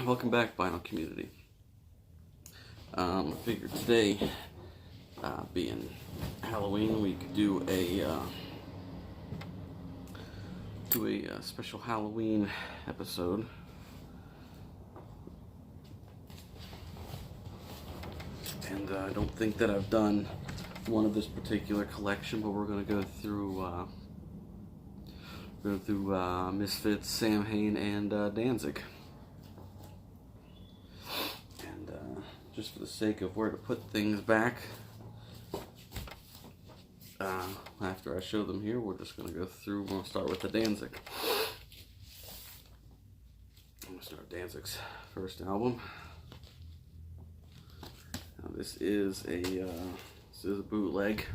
Welcome back, vinyl community. I figured today, being Halloween, we could do a special Halloween episode. And I don't think that I've done one of this particular collection, but we're going to go through Misfits, Samhain, and Danzig. And just for the sake of where to put things back, after I show them here, we're just going to go through. We're going to start with the Danzig. I'm going to start Danzig's first album. Now, this is a bootleg.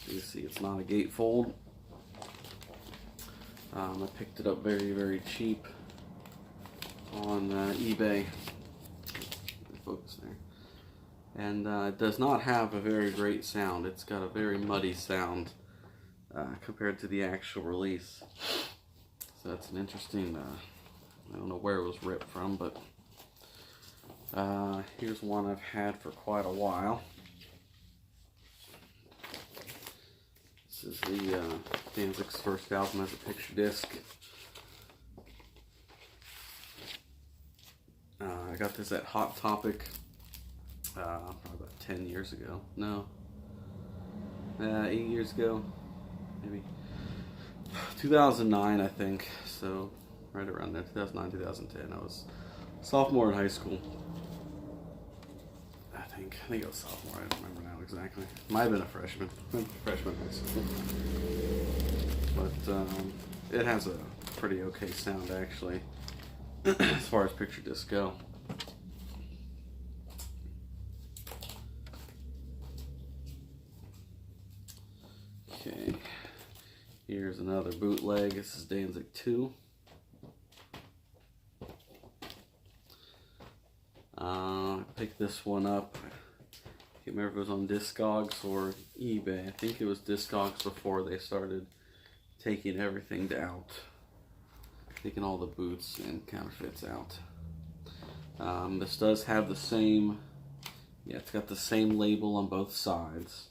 You see, it's not a gatefold. I picked it up very, very cheap on eBay. Focus there. And it does not have a very great sound. It's got a very muddy sound compared to the actual release. So that's an interesting, I don't know where it was ripped from, but here's one I've had for quite a while. This is the Danzig's first album as a picture disc. I got this at Hot Topic probably about 10 years ago. No. 8 years ago, maybe. 2009, I think. So, right around there. 2009, 2010. I was a sophomore in high school. I think it was sophomore. I don't remember now exactly. Might have been a freshman. Freshman high school. But it has a pretty okay sound, actually, as far as picture discs go. Okay, here's another bootleg. This is Danzig 2. I picked this one up. I can't remember if it was on Discogs or eBay. I think it was Discogs before they started taking everything out. Taking all the boots and counterfeits out. This does have the same, it's got the same label on both sides.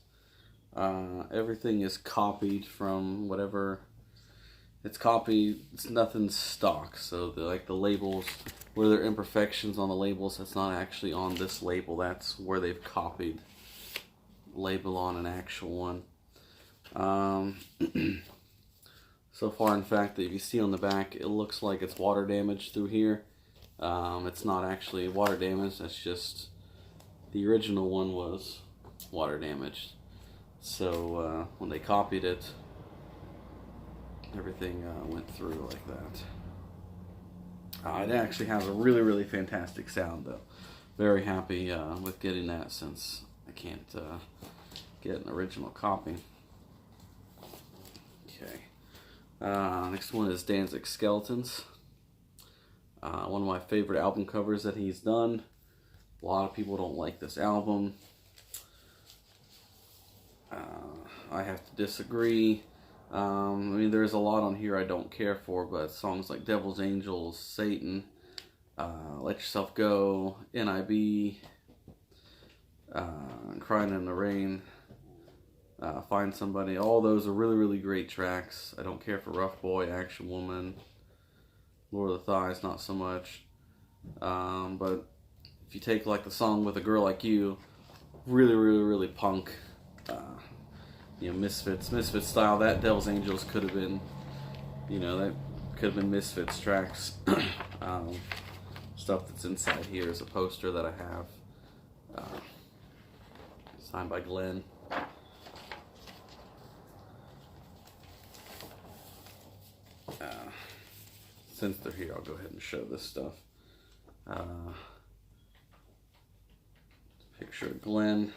Everything is copied from whatever it's copied. It's nothing stock, so the labels, where there are imperfections on the labels, that's not actually on this label. That's where they've copied label on an actual one. So far, in fact, if you see on the back, it looks like it's water damaged through here. It's not actually water damaged. That's just the original one was water damaged. So when they copied it, everything went through like that. It actually has a really, really fantastic sound, though. Very happy with getting that, since I can't get an original copy. Okay. Next one is Danzig Skeletons. One of my favorite album covers that he's done. A lot of people don't like this album. I have to disagree. I mean, there's a lot on here I don't care for, but songs like Devil's Angels, Satan, Let Yourself Go, NIB, Crying in the Rain, Find Somebody, all those are really, really great tracks. I don't care for Rough Boy, Action Woman, Lord of the Thighs, not so much. But if you take like the song With a Girl Like You, really, really, really punk. Misfits style. That Devil's Angels could have been, that could have been Misfits tracks. Stuff that's inside here is a poster that I have, signed by Glenn. Since they're here, I'll go ahead and show this stuff. Picture of Glenn.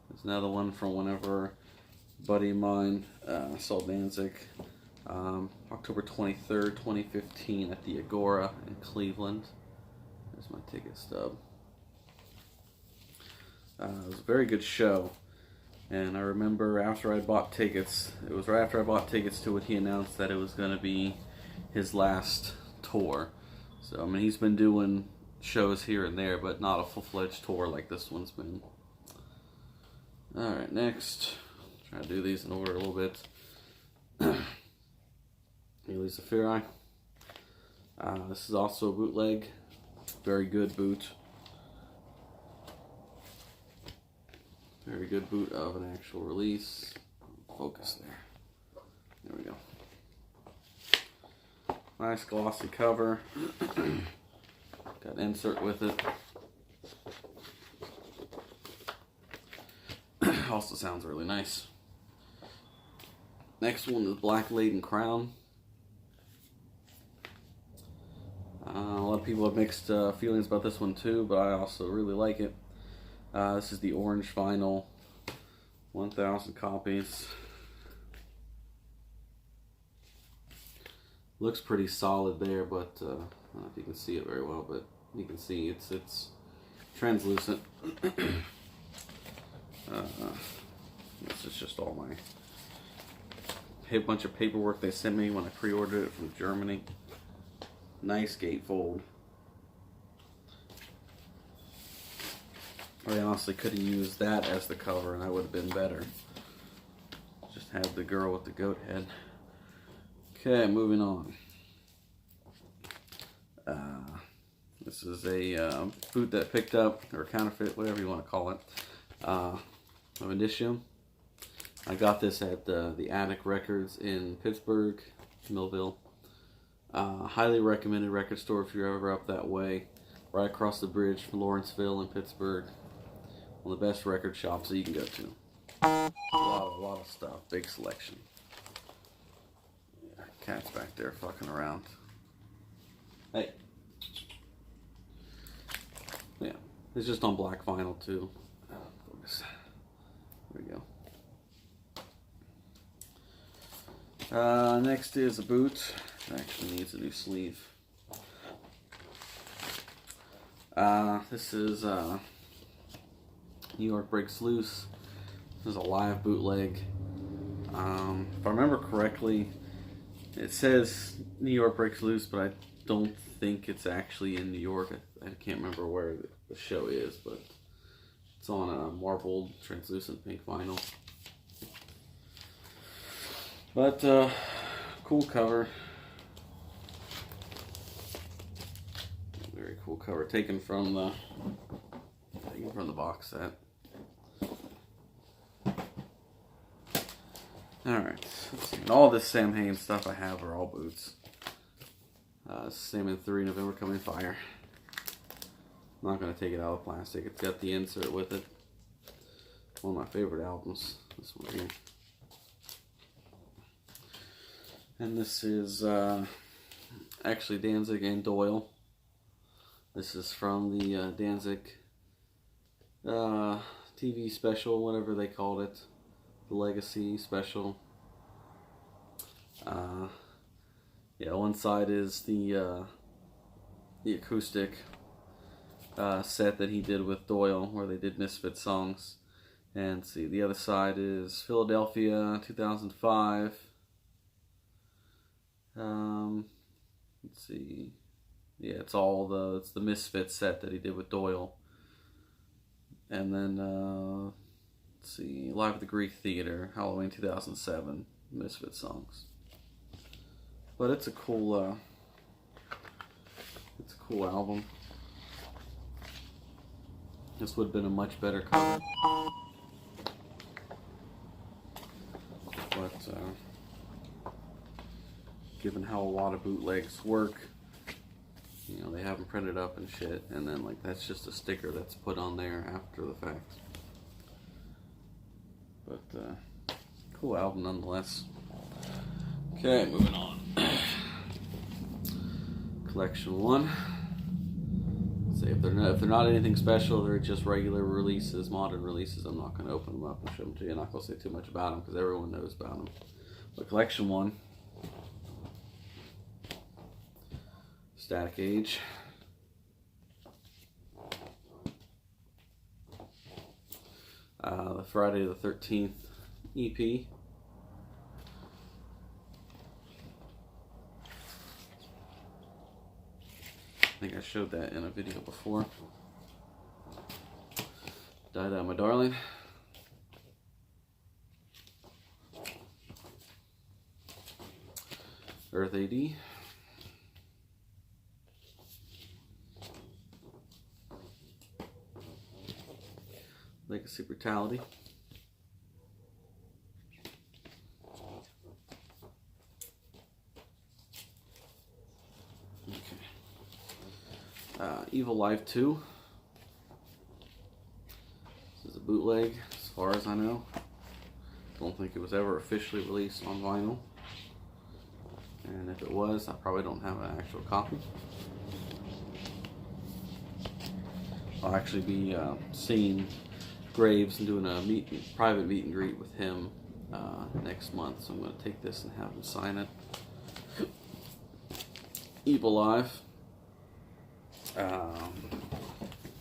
There's another one from whenever a buddy of mine saw Danzig. October 23rd, 2015 at the Agora in Cleveland. There's my ticket stub. It was a very good show. And I remember after I bought tickets, it was right after I bought tickets to it, he announced that it was going to be his last tour. So, I mean, he's been doing shows here and there, but not a full-fledged tour like this one's been. Alright, next. Try to do these in order a little bit. Luciferi. This is also a bootleg. Very good boot. Very good boot of an actual release. Focus there. There we go. Nice glossy cover. Got an insert with it. Also sounds really nice. Next one is Black Laden Crown. A lot of people have mixed feelings about this one too, but I also really like it. This is the orange vinyl, 1,000 copies. Looks pretty solid there, but I don't know if you can see it very well, but you can see it's translucent. This is just all my bunch of paperwork they sent me when I pre-ordered it from Germany. Nice gatefold. I honestly could have used that as the cover and I would have been better. Just had the girl with the goat head. Okay, moving on. This is a boot that picked up, or counterfeit, whatever you want to call it, of Initium. I got this at the Attic Records in Pittsburgh, Millville. Highly recommended record store if you're ever up that way. Right across the bridge from Lawrenceville in Pittsburgh. One of the best record shops that you can go to. A lot of stuff. Big selection. Yeah, cat's back there fucking around. Hey. Yeah, it's just on black vinyl too. Focus. There we go. Next is a boot. It actually needs a new sleeve. This is New York Breaks Loose. This is a live bootleg. If I remember correctly, it says New York Breaks Loose, but I don't think it's actually in New York. I can't remember where the show is, but it's on a marbled translucent pink vinyl. But cool cover. Very cool cover, taken from the box set. Alright, and all this Samhain stuff I have are all boots. Samhain 3, November Coming Fire. I'm not going to take it out of plastic. It's got the insert with it. One of my favorite albums, this one here. And this is actually Danzig and Doyle. This is from the Danzig TV special, whatever they called it. The Legacy special. Yeah, one side is the acoustic set that he did with Doyle, where they did Misfits songs. And see, the other side is Philadelphia, 2005. Let's see. Yeah, it's the Misfits set that he did with Doyle. And then, let's see, Live at the Greek Theater, Halloween 2007, Misfits songs. But it's a cool album. This would have been a much better cover. But, given how a lot of bootlegs work, you know, they have them printed up and shit, and then, like, that's just a sticker that's put on there after the fact. But, cool album nonetheless. Okay, moving on. Collection 1. See, if they're not anything special, they're just regular releases, modern releases, I'm not going to open them up and show them to you. I'm not going to say too much about them because everyone knows about them. But Collection 1. Static Age. the Friday the 13th EP. I think I showed that in a video before. Die Die My Darling. Earth AD. Legacy Brutality. Evil Life 2. This is a bootleg, as far as I know. Don't think it was ever officially released on vinyl. And if it was, I probably don't have an actual copy. I'll actually be seeing Graves and doing a private meet and greet with him next month. So I'm going to take this and have him sign it. Evil Life.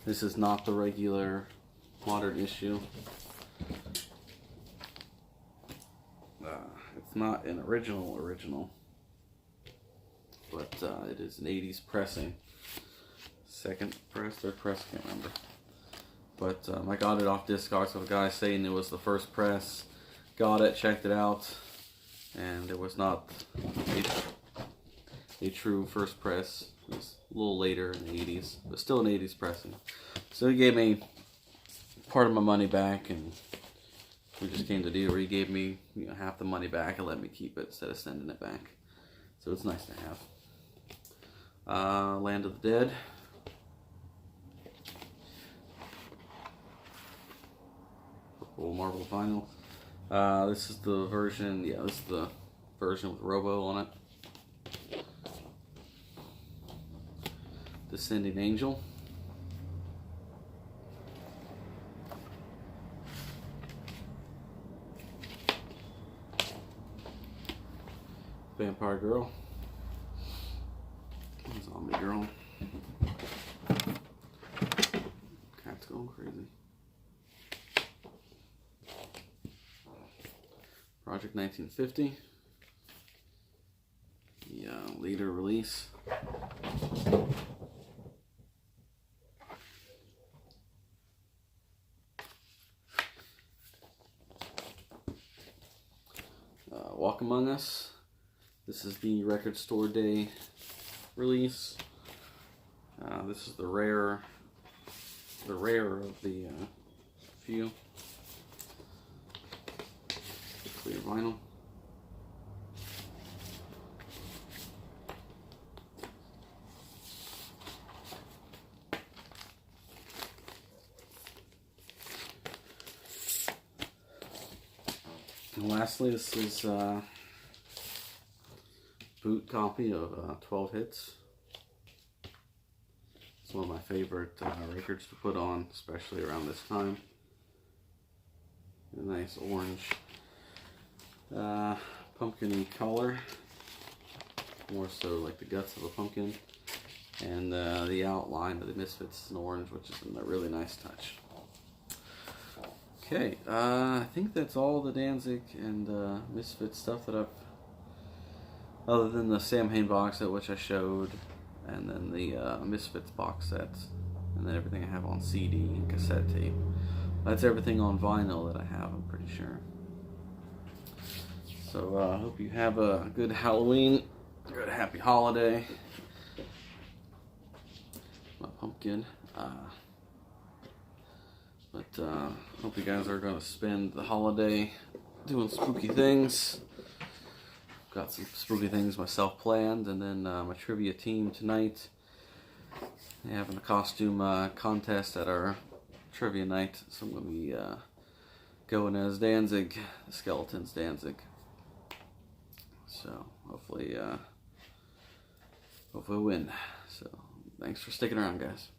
This is not the regular modern issue. It's not an original, but it is an 80s pressing. Second press, third press, I can't remember. But I got it off Discogs with a guy saying it was the first press. Got it, checked it out, and it was not a true first press. It was a little later in the 80s, but still an 80s pressing. So he gave me part of my money back, and we just came to the deal where he gave me half the money back and let me keep it instead of sending it back. So it's nice to have. Land of the Dead. Purple marble vinyl. This is the version, this is the version with Robo on it. Descending Angel. Vampire Girl. Zombie Girl. Cat's going crazy. Project 1950. The leader release. Walk Among Us. This is the Record Store Day release. This is the rare of the few. Clear vinyl. And lastly, this is boot copy of 12 Hits. It's one of my favorite records to put on, especially around this time. A nice orange, pumpkin-y color, more so like the guts of a pumpkin, and the outline of the Misfits in orange, which is a really nice touch. Okay, I think that's all the Danzig and Misfits stuff that I've, other than the Samhain box set which I showed, and then the Misfits box set, and then everything I have on CD and cassette tape. That's everything on vinyl that I have, I'm pretty sure. So I hope you have a good Halloween, good happy holiday. My pumpkin. Hope you guys are going to spend the holiday doing spooky things. Got some spooky things myself planned, and then my trivia team tonight. They're having a costume contest at our trivia night, so I'm going to be going as Danzig, the Skeleton's Danzig. So hopefully win. So thanks for sticking around, guys.